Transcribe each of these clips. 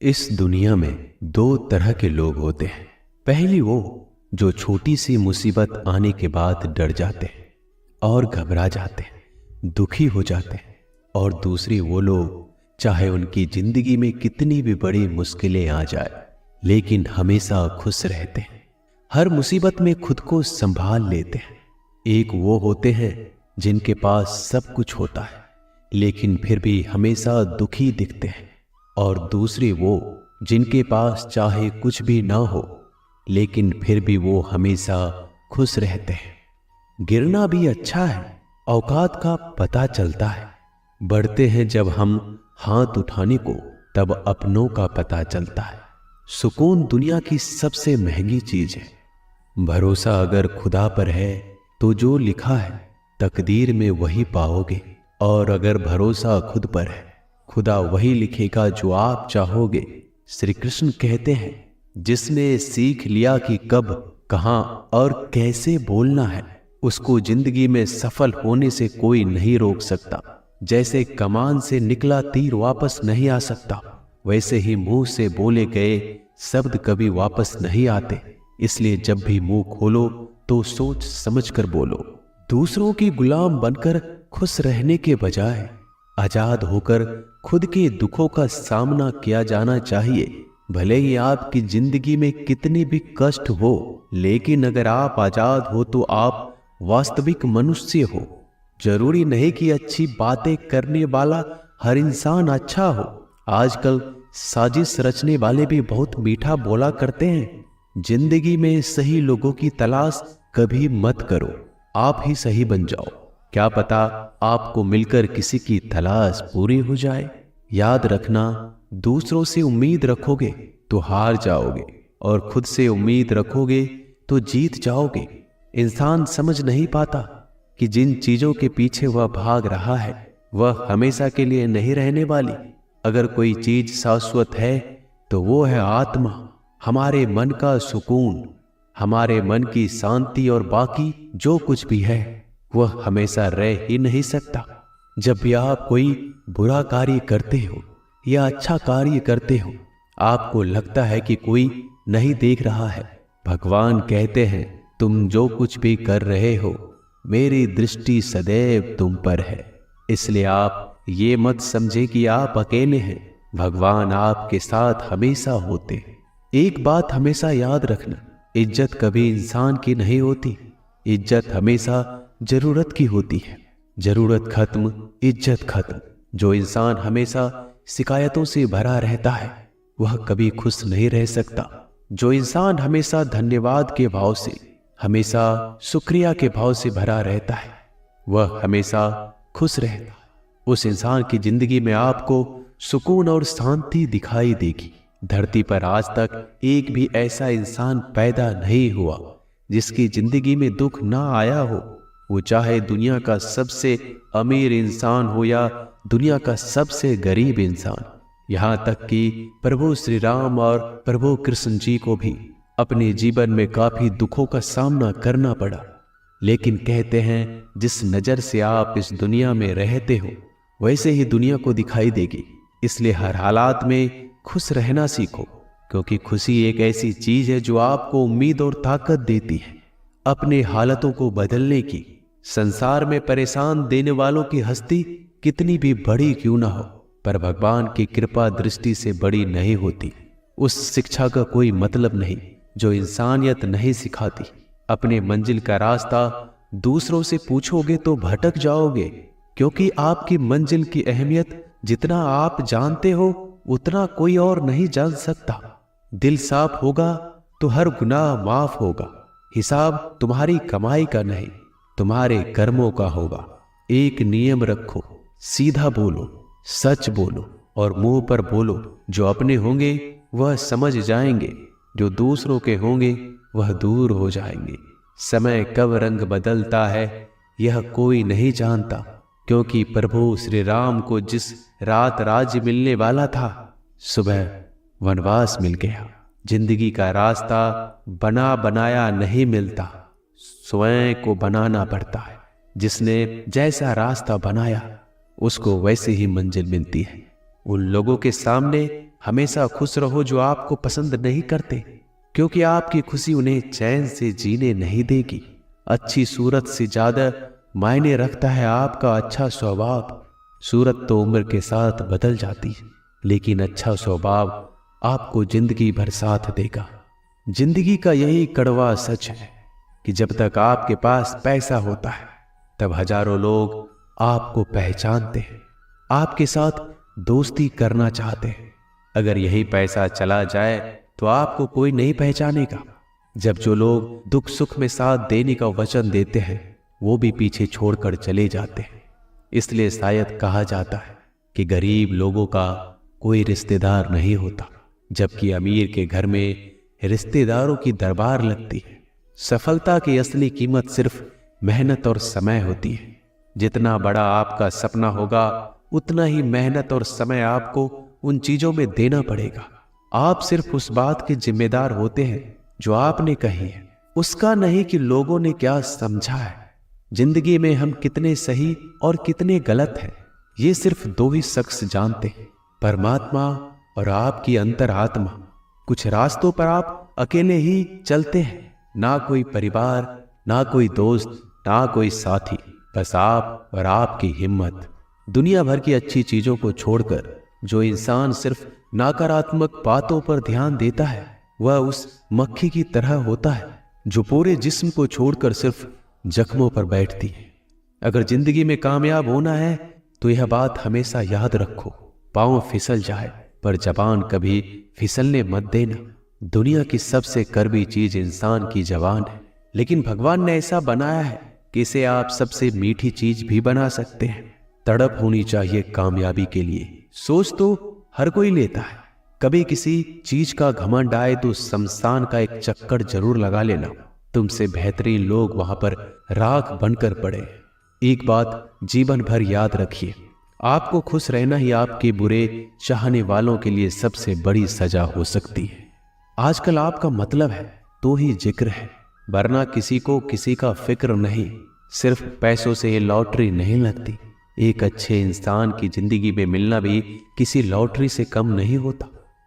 इस दुनिया में दो तरह के लोग होते हैं। पहली वो जो छोटी सी मुसीबत आने के बाद डर जाते हैं और घबरा जाते हैं, दुखी हो जाते हैं। और दूसरी वो लोग चाहे उनकी जिंदगी में कितनी भी बड़ी मुश्किलें आ जाए लेकिन हमेशा खुश रहते हैं, हर मुसीबत में खुद को संभाल लेते हैं। एक वो होते हैं जिनके पास सब कुछ होता है लेकिन फिर भी हमेशा दुखी दिखते हैं, और दूसरे वो जिनके पास चाहे कुछ भी ना हो लेकिन फिर भी वो हमेशा खुश रहते हैं। गिरना भी अच्छा है, औकात का पता चलता है। बढ़ते हैं जब हम हाथ उठाने को तब अपनों का पता चलता है। सुकून दुनिया की सबसे महंगी चीज है। भरोसा अगर खुदा पर है तो जो लिखा है तकदीर में वही पाओगे, और अगर भरोसा खुद पर है खुदा वही लिखेगा जो आप चाहोगे। श्री कृष्ण कहते हैं, जिसने सीख लिया कि कब, कहां और कैसे बोलना है, उसको जिंदगी में सफल होने से कोई नहीं रोक सकता। जैसे कमान से निकला तीर वापस नहीं आ सकता, वैसे ही मुंह से बोले गए शब्द कभी वापस नहीं आते। इसलिए जब भी मुंह खोलो तो सोच समझकर बोलो। दूसरों की गुलाम बनकर खुश रहने के बजाय आजाद होकर खुद के दुखों का सामना किया जाना चाहिए। भले ही आपकी जिंदगी में कितनी भी कष्ट हो, लेकिन अगर आप आजाद हो तो आप वास्तविक मनुष्य हो। जरूरी नहीं कि अच्छी बातें करने वाला हर इंसान अच्छा हो। आजकल साजिश रचने वाले भी बहुत मीठा बोला करते हैं। जिंदगी में सही लोगों की तलाश कभी मत करो, आप ही सही बन जाओ। क्या पता आपको मिलकर किसी की तलाश पूरी हो जाए। याद रखना, दूसरों से उम्मीद रखोगे तो हार जाओगे, और खुद से उम्मीद रखोगे तो जीत जाओगे। इंसान समझ नहीं पाता कि जिन चीजों के पीछे वह भाग रहा है वह हमेशा के लिए नहीं रहने वाली। अगर कोई चीज शाश्वत है तो वो है आत्मा, हमारे मन का सुकून, हमारे मन की शांति, और बाकी जो कुछ भी है वह हमेशा रह ही नहीं सकता। जब भी आप कोई बुरा कार्य करते हो या अच्छा कार्य करते हो, आपको लगता है कि कोई नहीं देख रहा है। भगवान कहते हैं, तुम जो कुछ भी कर रहे हो मेरी दृष्टि सदैव तुम पर है। इसलिए आप ये मत समझे कि आप अकेले हैं, भगवान आपके साथ हमेशा होते हैं। एक बात हमेशा याद रखना, इज्जत कभी इंसान की नहीं होती, इज्जत हमेशा जरूरत की होती है। जरूरत खत्म, इज्जत खत्म। जो इंसान हमेशा शिकायतों से भरा रहता है वह कभी खुश नहीं रह सकता। जो इंसान हमेशा धन्यवाद के भाव से, हमेशा शुक्रिया के भाव से भरा रहता है वह हमेशा खुश रहता है। उस इंसान की जिंदगी में आपको सुकून और शांति दिखाई देगी। धरती पर आज तक एक भी ऐसा इंसान पैदा नहीं हुआ जिसकी जिंदगी में दुख ना आया हो। वो चाहे दुनिया का सबसे अमीर इंसान हो या दुनिया का सबसे गरीब इंसान। यहाँ तक कि प्रभु श्री राम और प्रभु कृष्ण जी को भी अपने जीवन में काफी दुखों का सामना करना पड़ा, लेकिन कहते हैं जिस नजर से आप इस दुनिया में रहते हो वैसे ही दुनिया को दिखाई देगी। इसलिए हर हालात में खुश रहना सीखो, क्योंकि खुशी एक ऐसी चीज है जो आपको उम्मीद और ताकत देती है अपने हालतों को बदलने की। संसार में परेशान देने वालों की हस्ती कितनी भी बड़ी क्यों ना हो, पर भगवान की कृपा दृष्टि से बड़ी नहीं होती। उस शिक्षा का कोई मतलब नहीं जो इंसानियत नहीं सिखाती। अपने मंजिल का रास्ता दूसरों से पूछोगे तो भटक जाओगे, क्योंकि आपकी मंजिल की अहमियत जितना आप जानते हो उतना कोई और नहीं जान सकता। दिल साफ होगा तो हर गुनाह माफ होगा। हिसाब तुम्हारी कमाई का नहीं, तुम्हारे कर्मों का होगा। एक नियम रखो, सीधा बोलो, सच बोलो और मुंह पर बोलो। जो अपने होंगे वह समझ जाएंगे, जो दूसरों के होंगे वह दूर हो जाएंगे। समय कब रंग बदलता है यह कोई नहीं जानता, क्योंकि प्रभु श्री राम को जिस रात राज्य मिलने वाला था सुबह वनवास मिल गया। जिंदगी का रास्ता बना बनाया नहीं मिलता, स्वयं को बनाना पड़ता है। जिसने जैसा रास्ता बनाया उसको वैसे ही मंजिल मिलती है। उन लोगों के सामने हमेशा खुश रहो जो आपको पसंद नहीं करते, क्योंकि आपकी खुशी उन्हें चैन से जीने नहीं देगी। अच्छी सूरत से ज्यादा मायने रखता है आपका अच्छा स्वभाव। सूरत तो उम्र के साथ बदल जाती है, लेकिन अच्छा स्वभाव आपको जिंदगी भर साथ देगा। जिंदगी का यही कड़वा सच है कि जब तक आपके पास पैसा होता है तब हजारों लोग आपको पहचानते हैं, आपके साथ दोस्ती करना चाहते हैं। अगर यही पैसा चला जाए तो आपको कोई नहीं पहचानेगा। जब जो लोग दुख सुख में साथ देने का वचन देते हैं वो भी पीछे छोड़कर चले जाते हैं। इसलिए शायद कहा जाता है कि गरीब लोगों का कोई रिश्तेदार नहीं होता, जबकि अमीर के घर में रिश्तेदारों की दरबार लगती है। सफलता की असली कीमत सिर्फ मेहनत और समय होती है। जितना बड़ा आपका सपना होगा उतना ही मेहनत और समय आपको उन चीजों में देना पड़ेगा। आप सिर्फ उस बात के जिम्मेदार होते हैं जो आपने कही है, उसका नहीं कि लोगों ने क्या समझा है। जिंदगी में हम कितने सही और कितने गलत हैं ये सिर्फ दो ही शख्स जानते हैं, परमात्मा और आपकी अंतरात्मा। कुछ रास्तों पर आप अकेले ही चलते हैं, ना कोई परिवार, ना कोई दोस्त, ना कोई साथी, बस आप और आपकी हिम्मत। दुनिया भर की अच्छी चीजों को छोड़कर जो इंसान सिर्फ नकारात्मक बातों पर ध्यान देता है वह उस मक्खी की तरह होता है जो पूरे जिस्म को छोड़कर सिर्फ जख्मों पर बैठती है। अगर जिंदगी में कामयाब होना है तो यह बात हमेशा याद रखो, पांव फिसल जाए पर जबान कभी फिसलने मत देना। दुनिया की सबसे कड़वी चीज इंसान की जबान है, लेकिन भगवान ने ऐसा बनाया है कि इसे आप सबसे मीठी चीज भी बना सकते हैं। तड़प होनी चाहिए कामयाबी के लिए। सोच तो हर कोई लेता है, कभी किसी चीज का घमंड आए तो शमशान का एक चक्कर जरूर लगा लेना। तुमसे बेहतरीन लोग वहां पर राख बनकर पड़े। एक बात जीवन भर याद रखिए, आपको खुश रहना ही आपके बुरे चाहने वालों के लिए सबसे बड़ी सजा हो सकती है। आजकल आपका मतलब है तो ही जिक्र है, वरना किसी को किसी का फिक्र नहीं। सिर्फ पैसों से ये लॉटरी नहीं लगती। एक अच्छे इंसान की जिंदगी में मिलना भी किसी लॉटरी से कम नहीं होता।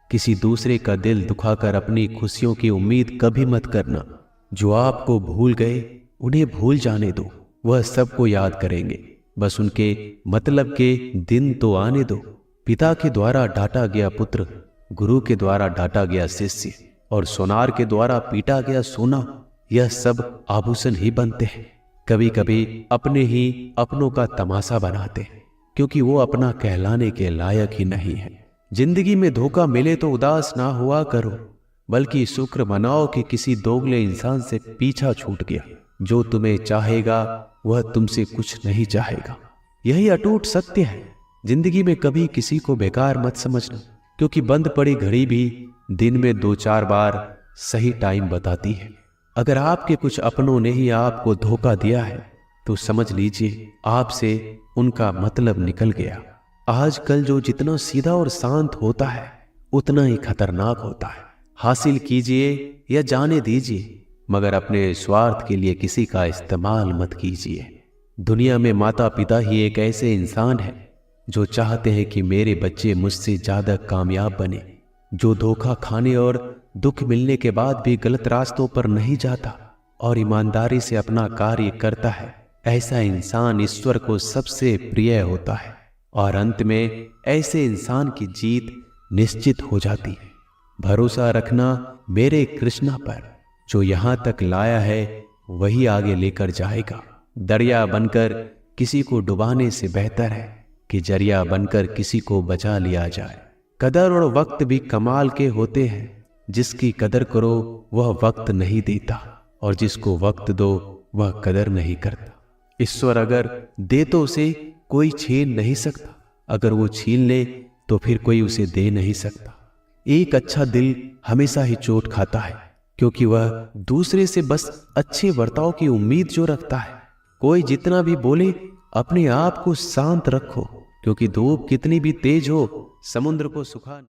किसी दूसरे का दिल दुखाकर अपनी खुशियों की उम्मीद कभी मत करना। जो आपको भूल गए उन्हें भूल जाने दो, वह सबको याद करेंगे, बस उनके मतलब के दिन तो आने दो। पिता के द्वारा डांटा गया पुत्र, गुरु के द्वारा डांटा गया शिष्य और सोनार के द्वारा पीटा गया सोना, यह सब आभूषण ही बनते हैं। कभी कभी अपने ही अपनों का तमाशा बनाते हैं, क्योंकि वो अपना कहलाने के लायक ही नहीं है। जिंदगी में धोखा मिले तो उदास ना हुआ करो, बल्कि शुक्र मनाओ कि किसी दोगले इंसान से पीछा छूट गया। जो तुम्हें चाहेगा वह तुमसे कुछ नहीं चाहेगा, यही अटूट सत्य है। जिंदगी में कभी किसी को बेकार मत समझना, क्योंकि बंद पड़ी घड़ी भी दिन में 2-4 बार सही टाइम बताती है। अगर आपके कुछ अपनों ने ही आपको धोखा दिया है तो समझ लीजिए आपसे उनका मतलब निकल गया। आजकल जो जितना सीधा और शांत होता है उतना ही खतरनाक होता है। हासिल कीजिए या जाने दीजिए, मगर अपने स्वार्थ के लिए किसी का इस्तेमाल मत कीजिए। दुनिया में माता पिता ही एक ऐसे इंसान हैं जो चाहते हैं कि मेरे बच्चे मुझसे ज्यादा कामयाब बने, जो धोखा खाने और दुख मिलने के बाद भी गलत रास्तों पर नहीं जाता और ईमानदारी से अपना कार्य करता है। ऐसा इंसान ईश्वर को सबसे प्रिय होता है और अंत में ऐसे इंसान की जीत निश्चित हो जाती है। भरोसा रखना मेरे कृष्णा पर, जो यहां तक लाया है वही आगे लेकर जाएगा। दरिया बनकर किसी को डुबाने से बेहतर है कि जरिया बनकर किसी को बचा लिया जाए। कदर और वक्त भी कमाल के होते हैं। जिसकी कदर करो वह वक्त नहीं देता और जिसको वक्त दो वह कदर नहीं करता। ईश्वर अगर दे तो उसे कोई छीन नहीं सकता, अगर वो छीन ले तो फिर कोई उसे दे नहीं सकता। एक अच्छा दिल हमेशा ही चोट खाता है, क्योंकि वह दूसरे से बस अच्छे बर्ताव की उम्मीद जो रखता है। कोई जितना भी बोले अपने आप को शांत रखो, क्योंकि धूप कितनी भी तेज हो समुद्र को सुखा